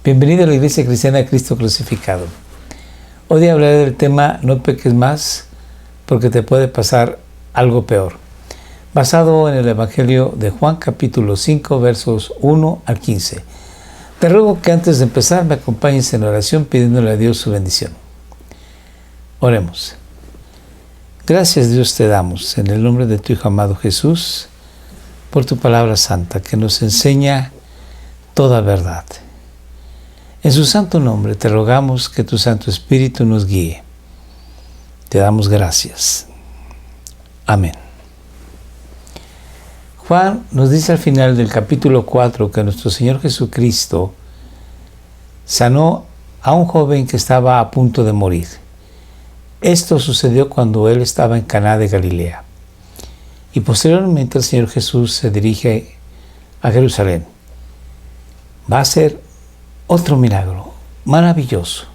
Bienvenido a la Iglesia Cristiana de Cristo Crucificado. Hoy hablaré del tema No peques más porque te puede pasar algo peor, basado en el Evangelio de Juan capítulo 5 versos 1 al 15. Te ruego que antes de empezar me acompañes en oración pidiéndole a Dios su bendición. Oremos. Gracias Dios te damos en el nombre de tu Hijo amado Jesús por tu palabra santa que nos enseña toda verdad. En su santo nombre te rogamos que tu Santo Espíritu nos guíe. Te damos gracias. Amén. Juan nos dice al final del capítulo 4 que nuestro Señor Jesucristo sanó a un joven que estaba a punto de morir. Esto sucedió cuando él estaba en Caná de Galilea. Y posteriormente el Señor Jesús se dirige a Jerusalén. Va a ser otro milagro maravilloso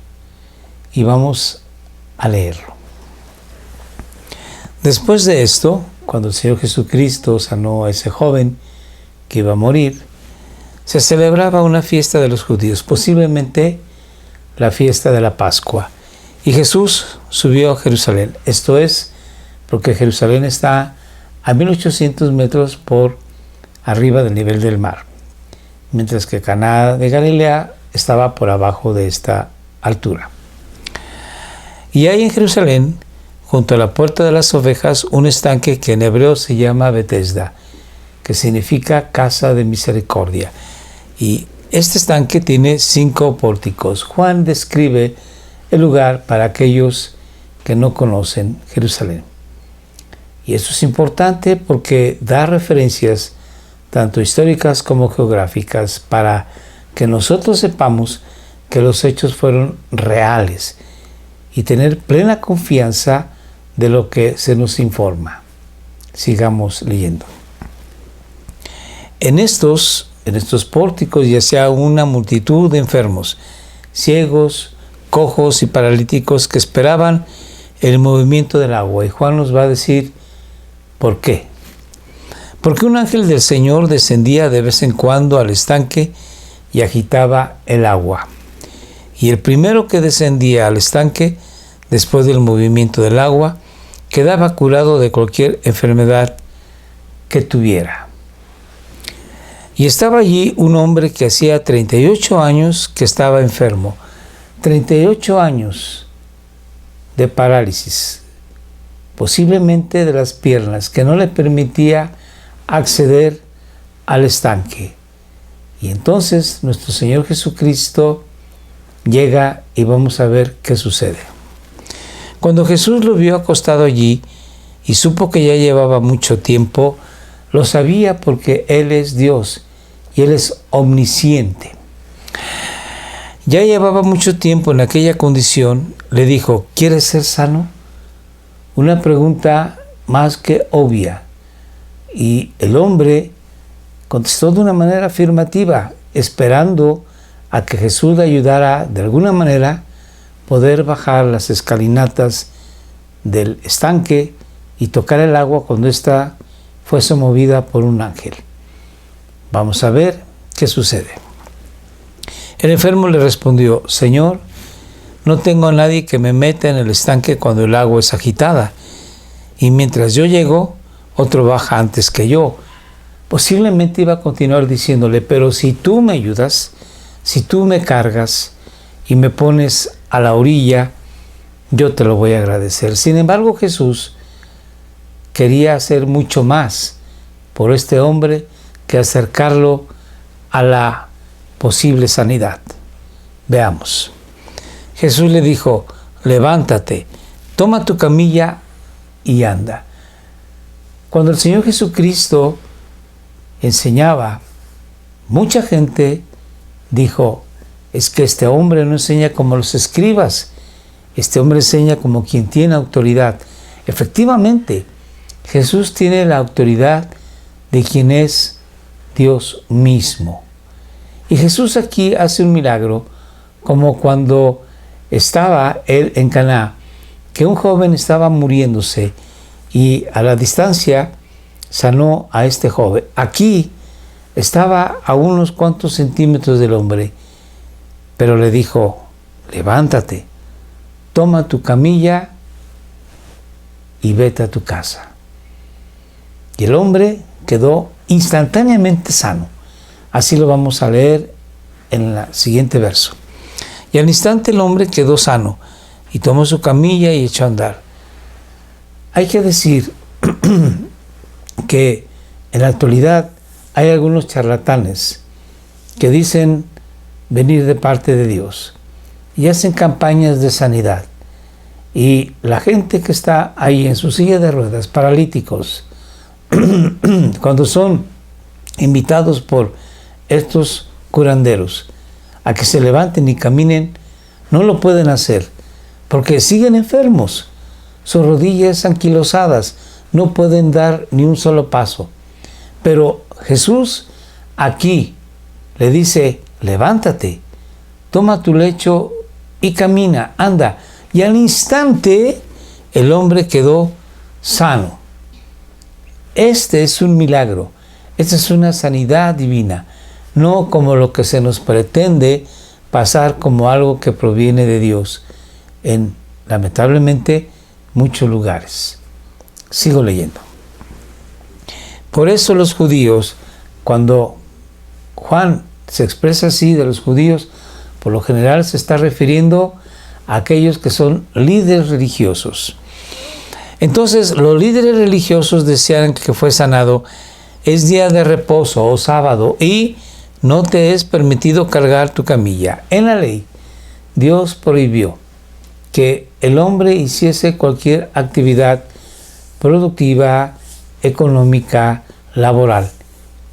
y vamos a leerlo. Después de esto, cuando el Señor Jesucristo sanó a ese joven que iba a morir, se celebraba una fiesta de los judíos, posiblemente la fiesta de la Pascua. Y Jesús subió a Jerusalén. Esto es porque Jerusalén está a 1800 metros por arriba del nivel del mar, mientras que Caná de Galilea estaba por abajo de esta altura. Y hay en Jerusalén, junto a la puerta de las ovejas, un estanque que en hebreo se llama Betesda, que significa casa de misericordia. Y este estanque tiene 5 pórticos. Juan describe el lugar para aquellos que no conocen Jerusalén. Y eso es importante porque da referencias tanto históricas como geográficas para que nosotros sepamos que los hechos fueron reales y tener plena confianza de lo que se nos informa. Sigamos leyendo. En estos pórticos yacía una multitud de enfermos, ciegos, cojos y paralíticos que esperaban el movimiento del agua. Y Juan nos va a decir por qué. Porque un ángel del Señor descendía de vez en cuando al estanque y agitaba el agua. Y el primero que descendía al estanque, después del movimiento del agua, quedaba curado de cualquier enfermedad que tuviera. Y estaba allí un hombre que hacía 38 años que estaba enfermo. 38 años de parálisis, posiblemente de las piernas, que no le permitía acceder al estanque. Y entonces nuestro Señor Jesucristo llega y vamos a ver qué sucede. Cuando Jesús lo vio acostado allí y supo que ya llevaba mucho tiempo, lo sabía porque Él es Dios y Él es omnisciente. Ya llevaba mucho tiempo en aquella condición, le dijo, ¿quieres ser sano? Una pregunta más que obvia. Y el hombre contestó de una manera afirmativa, esperando a que Jesús le ayudara de alguna manera poder bajar las escalinatas del estanque y tocar el agua cuando ésta fuese movida por un ángel. Vamos a ver qué sucede. El enfermo le respondió, Señor, no tengo a nadie que me meta en el estanque cuando el agua es agitada, y mientras yo llego, otro baja antes que yo. Posiblemente iba a continuar diciéndole, pero si tú me ayudas, si tú me cargas y me pones a la orilla, yo te lo voy a agradecer. Sin embargo, Jesús quería hacer mucho más por este hombre que acercarlo a la posible sanidad. Veamos. Jesús le dijo, levántate, toma tu camilla y anda. Cuando el Señor Jesucristo enseñaba, mucha gente dijo, es que este hombre no enseña como los escribas, este hombre enseña como quien tiene autoridad. Efectivamente, Jesús tiene la autoridad de quien es Dios mismo. Y Jesús aquí hace un milagro, como cuando estaba él en Caná, que un joven estaba muriéndose y a la distancia sanó a este joven. Aquí estaba a unos cuantos centímetros del hombre pero le dijo: levántate, toma tu camilla y vete a tu casa. Y el hombre quedó instantáneamente sano. Así lo vamos a leer en el siguiente verso. Y al instante el hombre quedó sano y tomó su camilla y echó a andar. Hay que decir que en la actualidad hay algunos charlatanes que dicen venir de parte de Dios y hacen campañas de sanidad. Y la gente que está ahí en su silla de ruedas, paralíticos, cuando son invitados por estos curanderos a que se levanten y caminen, no lo pueden hacer porque siguen enfermos, sus rodillas anquilosadas, no pueden dar ni un solo paso. Pero Jesús aquí le dice: levántate, toma tu lecho y camina, anda. Y al instante el hombre quedó sano. Este es un milagro, esta es una sanidad divina, no como lo que se nos pretende pasar como algo que proviene de Dios en, lamentablemente, muchos lugares. Sigo leyendo. Por eso los judíos, cuando Juan se expresa así de los judíos, por lo general se está refiriendo a aquellos que son líderes religiosos. Entonces, los líderes religiosos desean que fue sanado. Es día de reposo o sábado y no te es permitido cargar tu camilla. En la ley, Dios prohibió que el hombre hiciese cualquier actividad productiva, económica, laboral,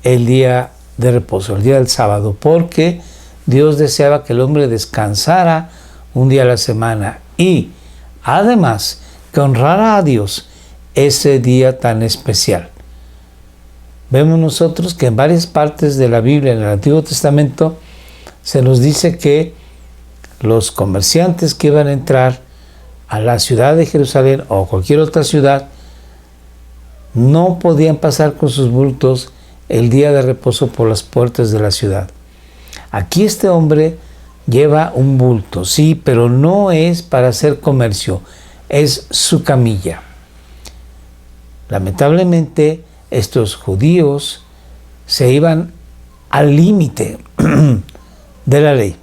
el día de reposo, el día del sábado, porque Dios deseaba que el hombre descansara un día a la semana y además que honrara a Dios ese día tan especial. Vemos nosotros que en varias partes de la Biblia, en el Antiguo Testamento, se nos dice que los comerciantes que iban a entrar a la ciudad de Jerusalén o cualquier otra ciudad no podían pasar con sus bultos el día de reposo por las puertas de la ciudad. Aquí este hombre lleva un bulto, sí, pero no es para hacer comercio, es su camilla. Lamentablemente, estos judíos se iban al límite de la ley,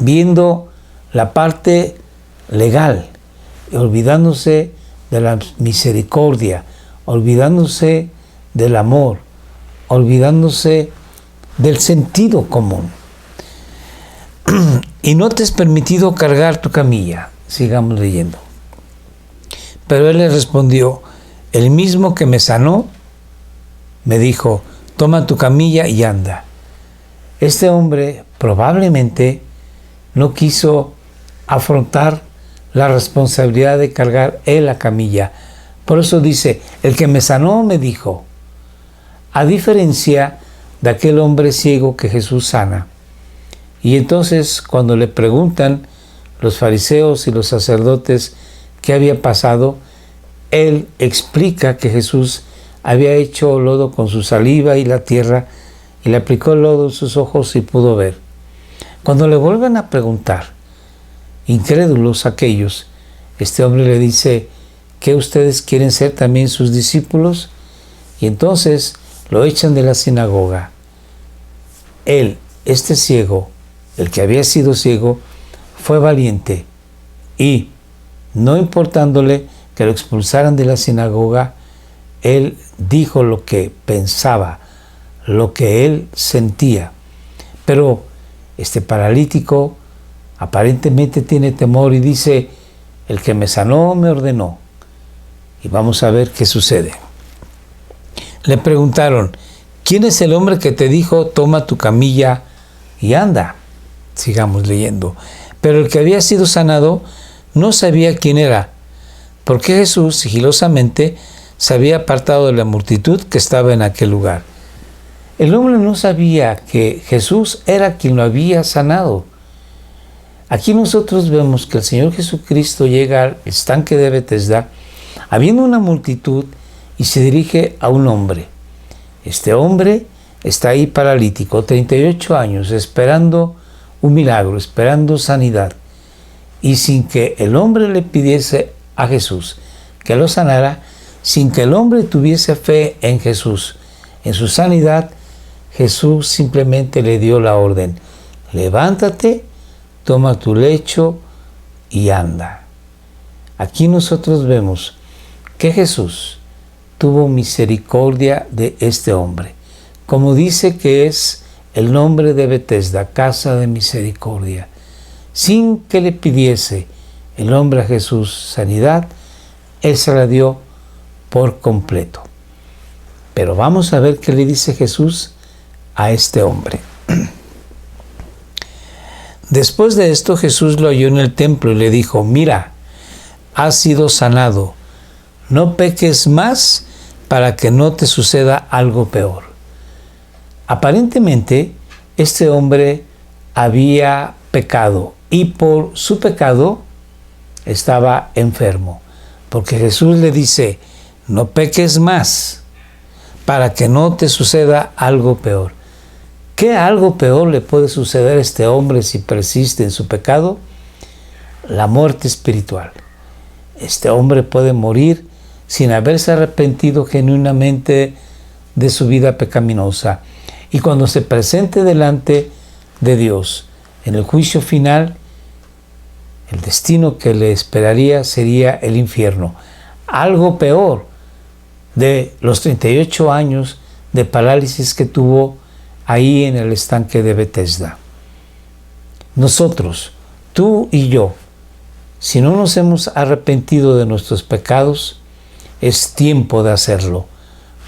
viendo la parte legal, olvidándose de la misericordia, olvidándose del amor, olvidándose del sentido común. Y no te es permitido cargar tu camilla. Sigamos leyendo. Pero él le respondió: el mismo que me sanó me dijo: toma tu camilla y anda. Este hombre probablemente no quiso afrontar la responsabilidad de cargar él la camilla. Por eso dice: el que me sanó me dijo. A diferencia de aquel hombre ciego que Jesús sana. Y entonces, cuando le preguntan los fariseos y los sacerdotes qué había pasado, él explica que Jesús había hecho lodo con su saliva y la tierra, y le aplicó el lodo en sus ojos y pudo ver. Cuando le vuelven a preguntar, incrédulos aquellos, este hombre le dice: ¿qué ustedes quieren ser también sus discípulos? Y entonces lo echan de la sinagoga. Él, este ciego, el que había sido ciego, fue valiente y, no importándole que lo expulsaran de la sinagoga, él dijo lo que pensaba, lo que él sentía. Pero este paralítico aparentemente tiene temor y dice: el que me sanó me ordenó. Y vamos a ver qué sucede. Le preguntaron: ¿quién es el hombre que te dijo toma tu camilla y anda? Sigamos leyendo. Pero el que había sido sanado no sabía quién era, porque Jesús sigilosamente se había apartado de la multitud que estaba en aquel lugar. El hombre no sabía que Jesús era quien lo había sanado. Aquí nosotros vemos que el Señor Jesucristo llega al estanque de Betesda, habiendo una multitud, y se dirige a un hombre. Este hombre está ahí paralítico, 38 años, esperando un milagro, esperando sanidad, y sin que el hombre le pidiese a Jesús que lo sanara, sin que el hombre tuviese fe en Jesús, en su sanidad, Jesús simplemente le dio la orden: levántate, toma tu lecho y anda. Aquí nosotros vemos que Jesús tuvo misericordia de este hombre, como dice que es el nombre de Betesda, casa de misericordia. Sin que le pidiese el hombre a Jesús sanidad, él se la dio por completo. Pero vamos a ver qué le dice Jesús a este hombre. Después de esto, Jesús lo halló en el templo y le dijo: mira, has sido sanado, no peques más para que no te suceda algo peor. Aparentemente, este hombre había pecado y por su pecado estaba enfermo, porque Jesús le dice: no peques más para que no te suceda algo peor. ¿Qué algo peor le puede suceder a este hombre si persiste en su pecado? La muerte espiritual. Este hombre puede morir sin haberse arrepentido genuinamente de su vida pecaminosa. Y cuando se presente delante de Dios en el juicio final, el destino que le esperaría sería el infierno. Algo peor de los 38 años de parálisis que tuvo ahí en el estanque de Betesda. Nosotros, tú y yo, si no nos hemos arrepentido de nuestros pecados, es tiempo de hacerlo,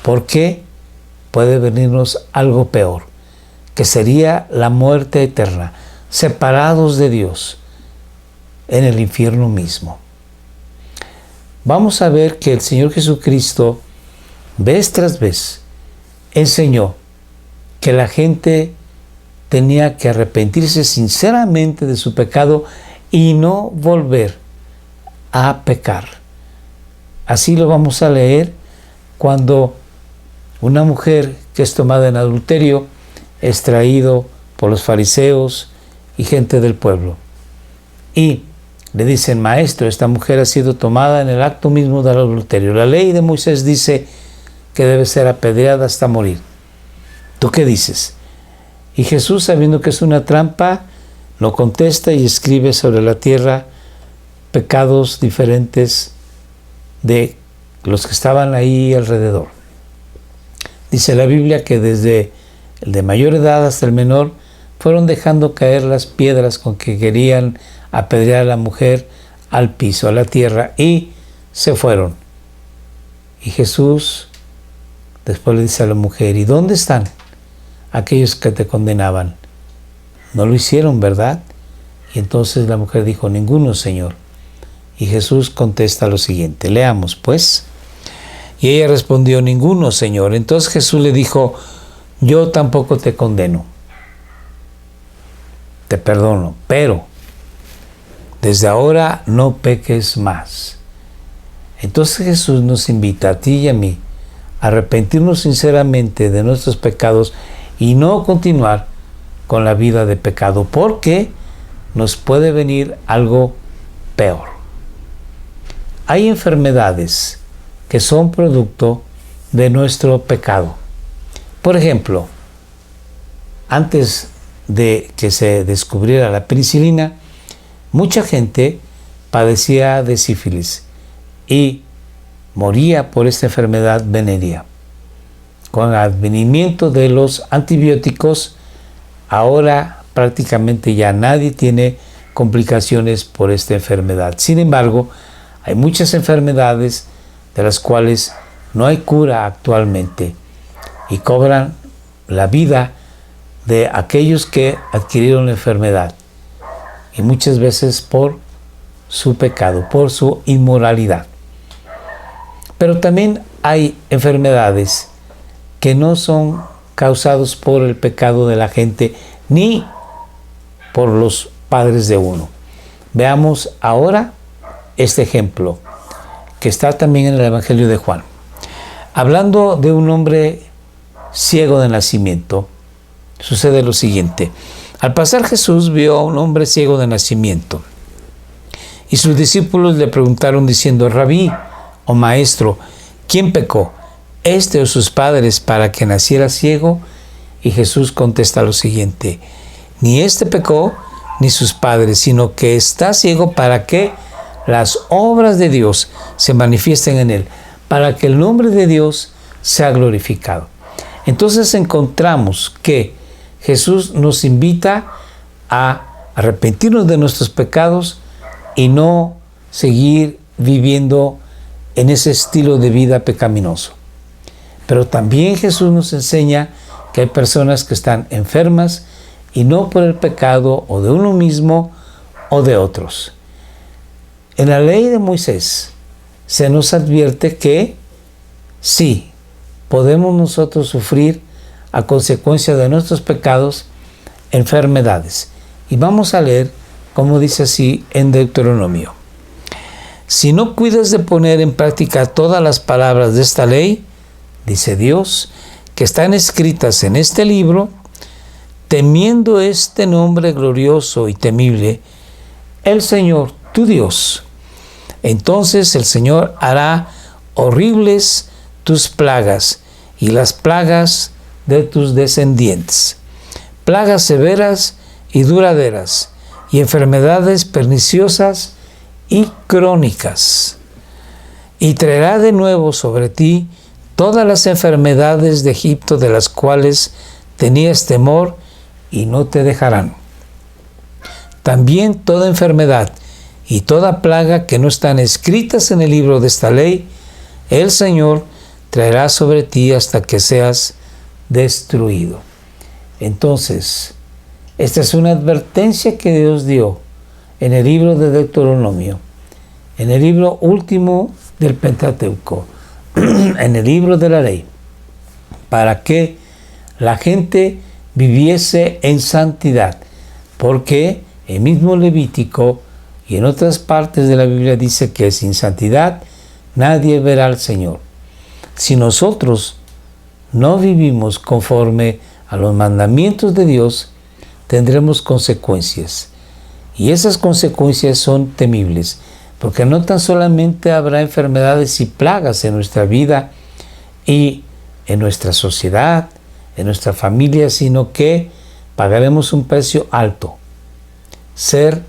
porque puede venirnos algo peor, que sería la muerte eterna, separados de Dios en el infierno mismo. Vamos a ver que el Señor Jesucristo, vez tras vez, enseñó que la gente tenía que arrepentirse sinceramente de su pecado y no volver a pecar. Así lo vamos a leer cuando una mujer que es tomada en adulterio es traído por los fariseos y gente del pueblo. Y le dicen: maestro, esta mujer ha sido tomada en el acto mismo del adulterio. La ley de Moisés dice que debe ser apedreada hasta morir. ¿Tú qué dices? Y Jesús, sabiendo que es una trampa, lo contesta y escribe sobre la tierra pecados diferentes de los que estaban ahí alrededor. Dice la Biblia que desde el de mayor edad hasta el menor fueron dejando caer las piedras con que querían apedrear a la mujer al piso, a la tierra, y se fueron. Y Jesús después le dice a la mujer: ¿y dónde están aquellos que te condenaban? No lo hicieron, ¿verdad? Y entonces la mujer dijo: ninguno, Señor. Y Jesús contesta lo siguiente, leamos pues. Y ella respondió: ninguno, Señor. Entonces Jesús le dijo: yo tampoco te condeno, te perdono, pero desde ahora no peques más. Entonces Jesús nos invita a ti y a mí a arrepentirnos sinceramente de nuestros pecados y no continuar con la vida de pecado, porque nos puede venir algo peor. Hay enfermedades que son producto de nuestro pecado. Por ejemplo, antes de que se descubriera la penicilina, mucha gente padecía de sífilis y moría por esta enfermedad venérea. Con el advenimiento de los antibióticos, ahora prácticamente ya nadie tiene complicaciones por esta enfermedad. Sin embargo, hay muchas enfermedades de las cuales no hay cura actualmente y cobran la vida de aquellos que adquirieron la enfermedad, y muchas veces por su pecado, por su inmoralidad. Pero también hay enfermedades que no son causados por el pecado de la gente ni por los padres de uno. Veamos ahora este ejemplo que está también en el Evangelio de Juan. Hablando de un hombre ciego de nacimiento, sucede lo siguiente. Al pasar Jesús vio a un hombre ciego de nacimiento. Y sus discípulos le preguntaron diciendo: Rabí, o maestro, ¿quién pecó, este o sus padres, para que naciera ciego? Y Jesús contesta lo siguiente: ni este pecó, ni sus padres, sino que está ciego para que las obras de Dios se manifiesten en él, para que el nombre de Dios sea glorificado. Entonces encontramos que Jesús nos invita a arrepentirnos de nuestros pecados y no seguir viviendo en ese estilo de vida pecaminoso. Pero también Jesús nos enseña que hay personas que están enfermas y no por el pecado o de uno mismo o de otros. En la ley de Moisés se nos advierte que sí, podemos nosotros sufrir a consecuencia de nuestros pecados enfermedades. Y vamos a leer como dice así en Deuteronomio: si no cuidas de poner en práctica todas las palabras de esta ley, dice Dios, que están escritas en este libro, temiendo este nombre glorioso y temible, el Señor, tu Dios, entonces el Señor hará horribles tus plagas y las plagas de tus descendientes, plagas severas y duraderas, y enfermedades perniciosas y crónicas. Y traerá de nuevo sobre ti todas las enfermedades de Egipto de las cuales tenías temor, y no te dejarán. También toda enfermedad y toda plaga que no están escritas en el libro de esta ley, el Señor traerá sobre ti hasta que seas destruido. Entonces, esta es una advertencia que Dios dio en el libro de Deuteronomio, en el libro último del Pentateuco, en el libro de la ley, para que la gente viviese en santidad, porque el mismo Levítico y en otras partes de la Biblia dice que sin santidad nadie verá al Señor. Si nosotros no vivimos conforme a los mandamientos de Dios, tendremos consecuencias. Y esas consecuencias son temibles, porque no tan solamente habrá enfermedades y plagas en nuestra vida y en nuestra sociedad, en nuestra familia, sino que pagaremos un precio alto: ser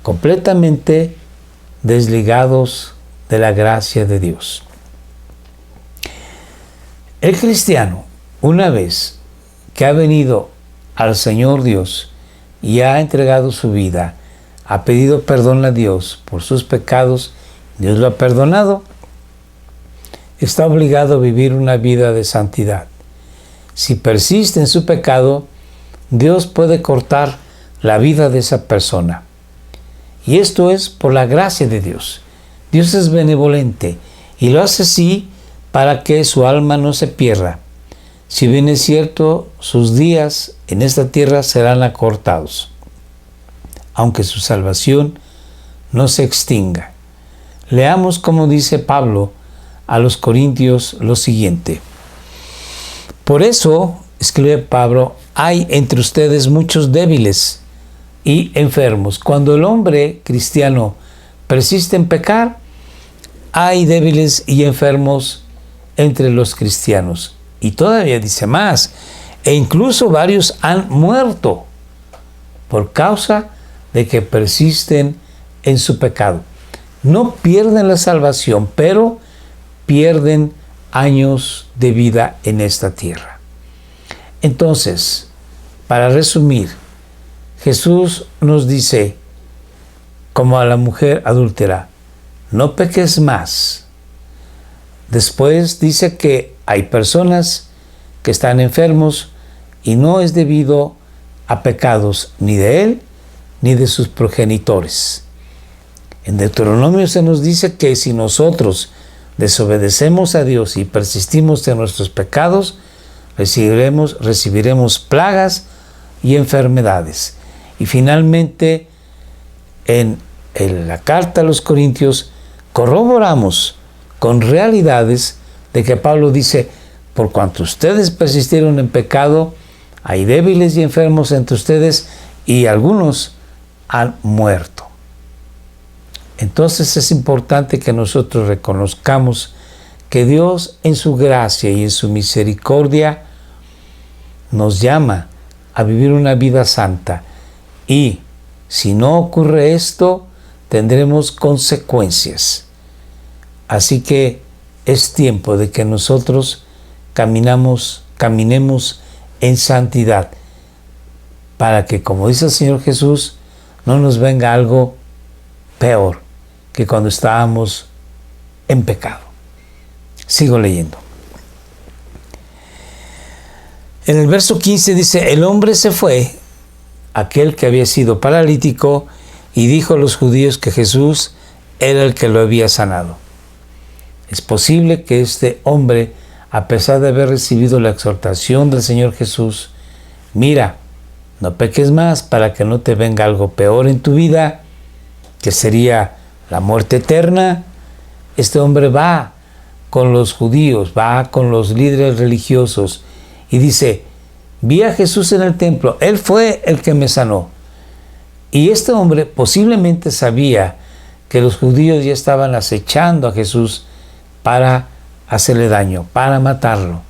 completamente desligados de la gracia de Dios. El cristiano, una vez que ha venido al Señor Dios y ha entregado su vida, ha pedido perdón a Dios por sus pecados, Dios lo ha perdonado, está obligado a vivir una vida de santidad. Si persiste en su pecado, Dios puede cortar la vida de esa persona. Y esto es por la gracia de Dios. Dios es benevolente y lo hace así para que su alma no se pierda. Si bien es cierto, sus días en esta tierra serán acortados, aunque su salvación no se extinga. Leamos como dice Pablo a los Corintios lo siguiente: por eso, escribe Pablo, hay entre ustedes muchos débiles y enfermos. Cuando el hombre cristiano persiste en pecar, hay débiles y enfermos entre los cristianos. Y todavía dice más: e incluso varios han muerto por causa de que persisten en su pecado. No pierden la salvación, pero pierden años de vida en esta tierra. Entonces, para resumir, Jesús nos dice, como a la mujer adúltera: no peques más. Después dice que hay personas que están enfermos y no es debido a pecados ni de él ni de sus progenitores. En Deuteronomio se nos dice que si nosotros desobedecemos a Dios y persistimos en nuestros pecados, recibiremos plagas y enfermedades. Y finalmente, en la carta a los Corintios, corroboramos con realidades de que Pablo dice: por cuanto ustedes persistieron en pecado, hay débiles y enfermos entre ustedes, y algunos han muerto. Entonces es importante que nosotros reconozcamos que Dios en su gracia y en su misericordia nos llama a vivir una vida santa, y si no ocurre esto, tendremos consecuencias. Así que es tiempo de que nosotros caminemos en santidad, para que, como dice el Señor Jesús, no nos venga algo peor que cuando estábamos en pecado. Sigo leyendo. En el verso 15 dice: el hombre se fue, aquel que había sido paralítico, y dijo a los judíos que Jesús era el que lo había sanado. Es posible que este hombre, a pesar de haber recibido la exhortación del Señor Jesús, mira, no peques más para que no te venga algo peor en tu vida, que sería la muerte eterna. Este hombre va con los judíos, va con los líderes religiosos y dice: vi a Jesús en el templo, Él fue el que me sanó. Y este hombre posiblemente sabía que los judíos ya estaban acechando a Jesús para hacerle daño, para matarlo.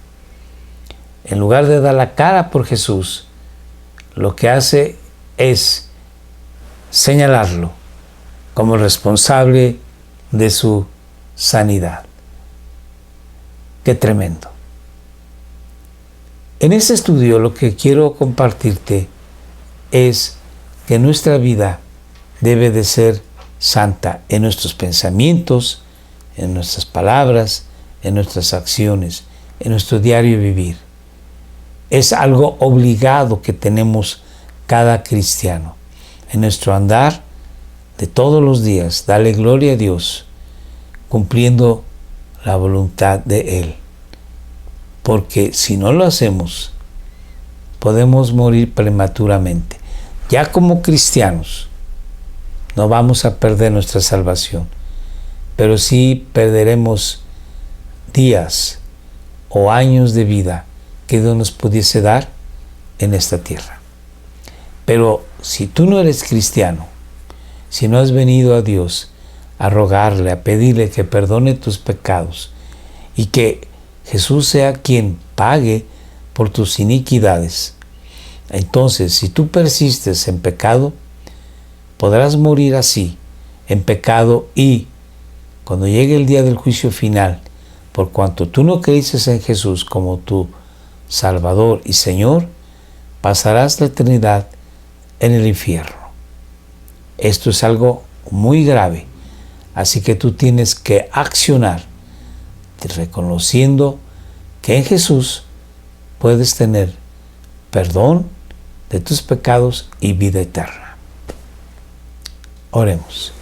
En lugar de dar la cara por Jesús, lo que hace es señalarlo como responsable de su sanidad. Qué tremendo. En este estudio lo que quiero compartirte es que nuestra vida debe de ser santa en nuestros pensamientos, en nuestras palabras, en nuestras acciones, en nuestro diario vivir. Es algo obligado que tenemos cada cristiano. En nuestro andar de todos los días, dale gloria a Dios, cumpliendo la voluntad de Él. Porque si no lo hacemos, podemos morir prematuramente. Ya como cristianos, no vamos a perder nuestra salvación, pero sí perderemos días o años de vida que Dios nos pudiese dar en esta tierra. Pero si tú no eres cristiano, si no has venido a Dios a rogarle, a pedirle que perdone tus pecados y que Jesús sea quien pague por tus iniquidades, entonces si tú persistes en pecado, podrás morir así, en pecado, y cuando llegue el día del juicio final, por cuanto tú no creíste en Jesús como tu Salvador y Señor, pasarás la eternidad en el infierno. Esto es algo muy grave, así que tú tienes que accionar reconociendo que en Jesús puedes tener perdón de tus pecados y vida eterna. Oremos.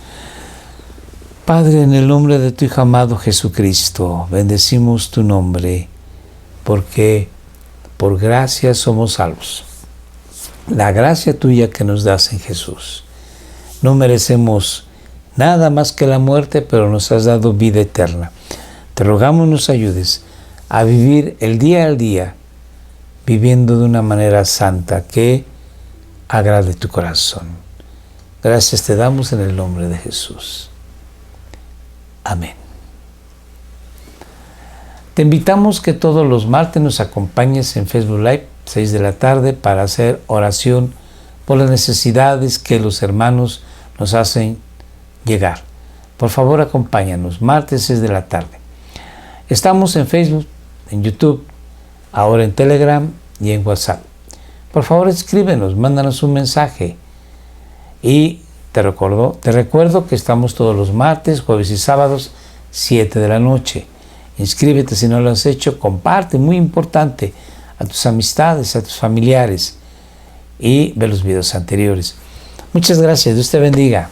Padre, en el nombre de tu Hijo amado Jesucristo, bendecimos tu nombre, porque por gracia somos salvos. La gracia tuya que nos das en Jesús. No merecemos nada más que la muerte, pero nos has dado vida eterna. Te rogamos nos ayudes a vivir el día al día, viviendo de una manera santa que agrade tu corazón. Gracias te damos en el nombre de Jesús. Amén. Te invitamos que todos los martes nos acompañes en Facebook Live, 6 de la tarde, para hacer oración por las necesidades que los hermanos nos hacen llegar. Por favor, acompáñanos, martes 6 de la tarde. Estamos en Facebook, en YouTube, ahora en Telegram y en WhatsApp. Por favor, escríbenos, mándanos un mensaje. Y te recuerdo que estamos todos los martes, jueves y sábados, 7 de la noche. Inscríbete si no lo has hecho, comparte, muy importante, a tus amistades, a tus familiares, y ve los videos anteriores. Muchas gracias, Dios te bendiga.